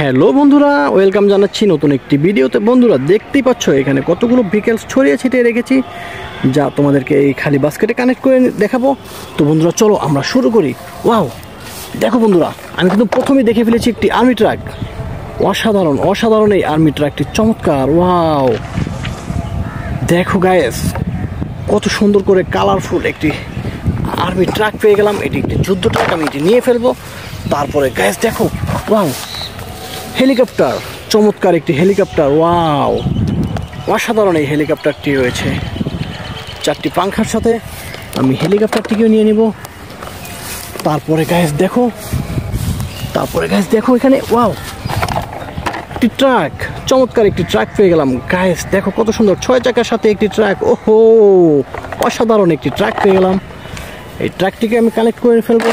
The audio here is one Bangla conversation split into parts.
হ্যালো বন্ধুরা, ওয়েলকাম জানাচ্ছি নতুন একটি ভিডিওতে। বন্ধুরা দেখতেই পাচ্ছ এখানে কতগুলো ভেহিকেলস ছড়িয়ে ছিটিয়ে রেখেছি, যা তোমাদেরকে এই খালি বাস্কেটে কানেক্ট করে দেখাবো। তো বন্ধুরা চলো আমরা শুরু করি। ওয়াও, দেখো বন্ধুরা, আমি কিন্তু প্রথমেই দেখে ফেলেছি একটি আর্মি ট্রাক। অসাধারণ অসাধারণ এই আর্মি ট্রাকটি, চমৎকার। ওয়াও, দেখো গায়েস, কত সুন্দর করে কালারফুল একটি আর্মি ট্রাক পেয়ে গেলাম। এটি একটি যুদ্ধ ট্রাক, আমি এটি নিয়ে ফেলবো। তারপরে গায়েস দেখো, ওয়াও, হেলিকপ্টার, চমৎকার একটি হেলিকপ্টার। ওয়াও, অসাধারণ এই হেলিকপ্টারটি রয়েছে 4টি পাংখার সাথে। আমি হেলিকপ্টারটিকেও নিয়ে নিব। তারপরে গায়েস দেখো, এখানে ওয়াও, একটি ট্রাক, চমৎকার একটি ট্রাক পেয়ে গেলাম। গায়েস দেখো কত সুন্দর, 6 চাকার সাথে একটি ট্রাক। ওহো, অসাধারণ একটি ট্রাক পেয়ে গেলাম। এই ট্রাকটিকে আমি কানেক্ট করে ফেলবো।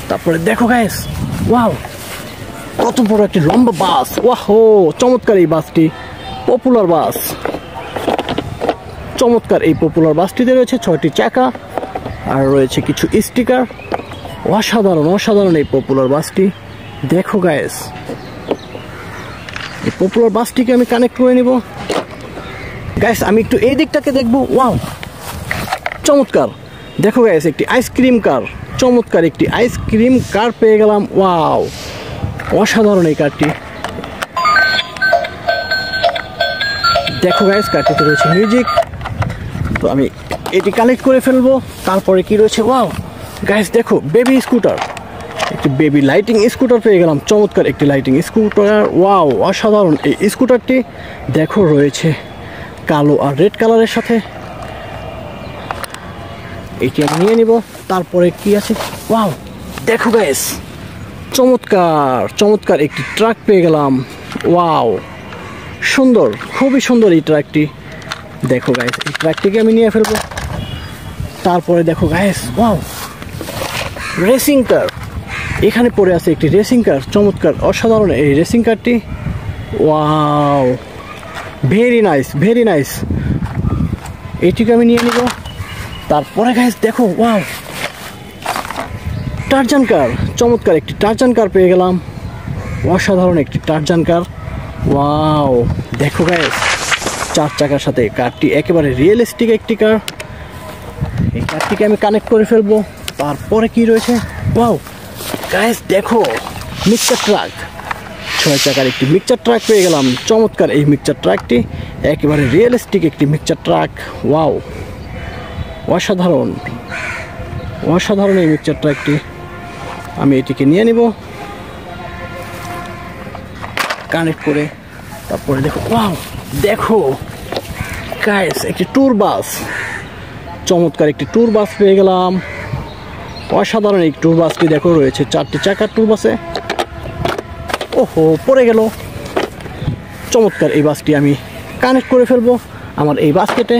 তারপরে দেখো গায়েস, ওয়াও, কত বড় একটি লম্বা বাস। ওয়াহো, চমৎকার এই বাসটি, পপুলার বাস। চমৎকার এই পপুলার বাসটিতে রয়েছে 6টি চাকা আর রয়েছে কিছু স্টিকার। অসাধারণ অসাধারণ এই পপুলার বাসটি। দেখো গায়েস, এই পপুলার বাসটিকে আমি কানেক্ট করে নিব। গায়েস আমি একটু এই দিকটাকে দেখবো। ওয়াও, চমৎকার। দেখো গায়েস, একটি আইসক্রিম কার, চমৎকার একটি আইসক্রিম কার পেয়ে গেলাম। ওয়াও, অসাধারণ এই কারটি। দেখো গাইস, কারটিতে রয়েছে মিউজিক। তো আমি এটি কানেক্ট করে ফেলবো। তারপরে কি রয়েছে, ওয়াও গাইস দেখো, বেবি স্কুটার, একটি বেবি লাইটিং স্কুটার পেয়ে গেলাম। চমৎকার একটি লাইটিং স্কুটার। ওয়াও, অসাধারণ এই স্কুটারটি। দেখো রয়েছে কালো আর রেড কালারের সাথে। এটি আমি নিয়ে নিব। তারপরে কি আছে, ওয়াও দেখো গাইস, চমৎকার চমৎকার একটি ট্রাক পেয়ে গেলাম। ওয়াও, সুন্দর, খুবই সুন্দর এই ট্রাকটি। দেখো গাইস, এই ট্রাকটিকে আমি নিয়ে ফেলবো। তারপরে দেখো গাইস, ওয়াও, রেসিং কার, এখানে পড়ে আছে একটি রেসিং কার। চমৎকার অসাধারণ এই রেসিং কারটি। Wow, very nice very nice. এটিকে আমি নিয়ে নিব। তারপরে গাইস দেখো, ওয়াও, টারজান কার, চমৎকার একটি টারজান কার পেয়ে গেলাম। অসাধারণ একটি টারজান কার। ওয়াও, দেখো গাইস, 4 চাকার সাথে কারটি একেবারে রিয়েলিস্টিক একটি কার। এই কারটিকে আমি কানেক্ট করে ফেলবো। তারপরে কি রয়েছে, ওয়াও গাইস দেখো, মিক্সচার ট্রাক, 6 চাকার একটি মিক্সচার ট্রাক পেয়ে গেলাম। চমৎকার এই মিক্সচার ট্রাকটি, একেবারে রিয়েলিস্টিক একটি মিক্সচার ট্রাক। ওয়াও, অসাধারণ অসাধারণ এই মিক্সচার ট্রাকটি। আমি এটিকে নিয়ে নিব কানেক্ট করে। তারপরে দেখো, ওয়াও দেখো গাইস, একটি ট্যুর বাস, চমৎকার একটি ট্যুর বাস পেয়ে গেলাম। অসাধারণ এই ট্যুর বাসটি। দেখো রয়েছে 4টি চাকার ট্যুর বাসে। ওহো, পড়ে গেল। চমৎকার এই বাসটি আমি কানেক্ট করে ফেলবো আমার এই বাস্কেটে।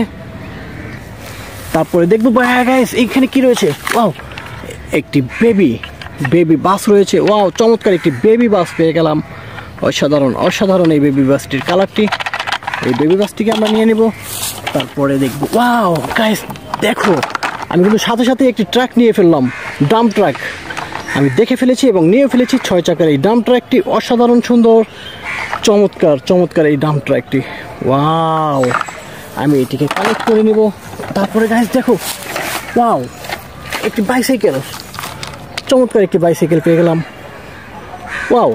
তারপরে দেখবো গাইস, এইখানে কি রয়েছে, ওয়াও, একটি বেবি বাস রয়েছে। ওয়াও, চমৎকার একটি বেবি বাস পেয়ে গেলাম। অসাধারণ অসাধারণ এই বেবি বাসটির কালারটি। এই বেবি বাসটিকে আমরা নিয়ে নিব। তারপরে দেখবো, ওয়াও গাইস দেখো, আমি কিন্তু সাথে সাথে একটি ট্রাক নিয়ে ফেললাম, ডাম্প ট্রাক। আমি দেখে ফেলেছি এবং নিয়ে ফেলেছি 6 চাকার এই ডাম্প ট্রাকটি। অসাধারণ সুন্দর, চমৎকার চমৎকার এই ডাম্প ট্রাকটি। ওয়াও, আমি এটিকে কানেক্ট করে নিব। তারপরে গাইস দেখো, ওয়াও, একটি বাইসাইকেল, চমৎকার একটি বাইসাইকেল পেয়ে গেলাম। ওয়াও,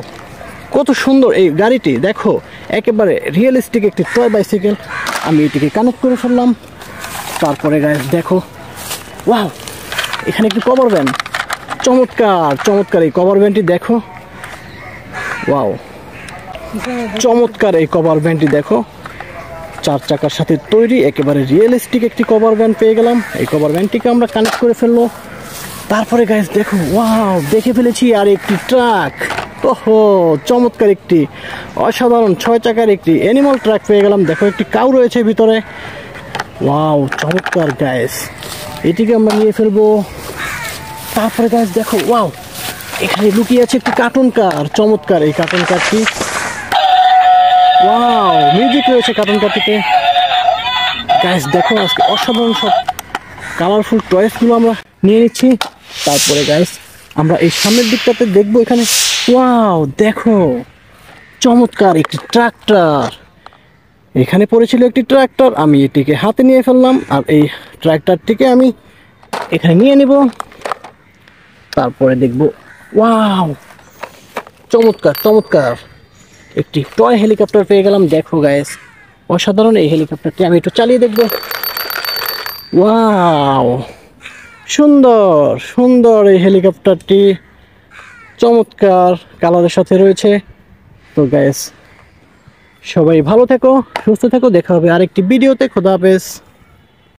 কত সুন্দর এই গাড়িটি। দেখো, একেবারে রিয়েলিস্টিক একটি টয় বাইসাইকেল। আমি এটিকে কানেক্ট করে ফেললাম। তারপরে গাইস দেখো, ওয়াও, এখানে একটি কভার ভ্যান, চমৎকার চমৎকার এই কভার ভ্যানটি। দেখো, ওয়াও, চমৎকার এই কভার ভ্যানটি। দেখো, 4 চাকার সাথে তৈরি, একেবারে রিয়েলিস্টিক একটি কভার ভ্যান পেয়ে গেলাম। এই কভার ভ্যানটিকে আমরা কানেক্ট করে ফেলবো। তারপরে গাইস দেখো, ওয়াও, দেখে ফেলেছি আর একটি ট্রাক। ওহো, চমৎকার একটি অসাধারণ 6 চাকার একটি অ্যানিমাল ট্রাক পেয়ে গেলাম। দেখো, একটি কাউ রয়েছে ভিতরে। ওয়াও, চমৎকার গাইস, এটিকে আমরা নিয়ে ফেলবো। তারপরে গাইস দেখো, ওয়াও, এখানে লুকিয়ে আছে একটি কার্টুন কার। চমৎকার এই কার্টুন কারটি। ওয়াও, মিউজিক রয়েছে কার্টুন কারটিতে। গাইস দেখো, আজকে অসাধারণ সব কালারফুল টয়েসগুলো আমরা নিয়ে নিচ্ছি। তারপরে গাইস আমরা এই সামনের দিকটাতে দেখবো, এখানে ওয়াও দেখো, চমৎকার একটি ট্রাক্টর। এখানে পড়েছিল একটি ট্রাক্টর, আমি এটিকে হাতে নিয়ে ফেললাম। আর এই ট্রাক্টরটিকে আমি এখানে নিয়ে নিব, তারপরে দেখব। ওয়াও, চমৎকার চমৎকার একটি টয় হেলিকপ্টার পেয়ে গেলাম। দেখো গাইস, অসাধারণ এই হেলিকপ্টারটি। আমি একটু চালিয়ে দেখব। ওয়াও, সুন্দর সুন্দর এই হেলিকপ্টারটি, চমৎকার কালারের সাথে রয়েছে। তো গাইস, সবাই ভালো থেকো, সুস্থ থেকো, দেখা হবে আরেকটি ভিডিওতে। খোদা হাফেজ।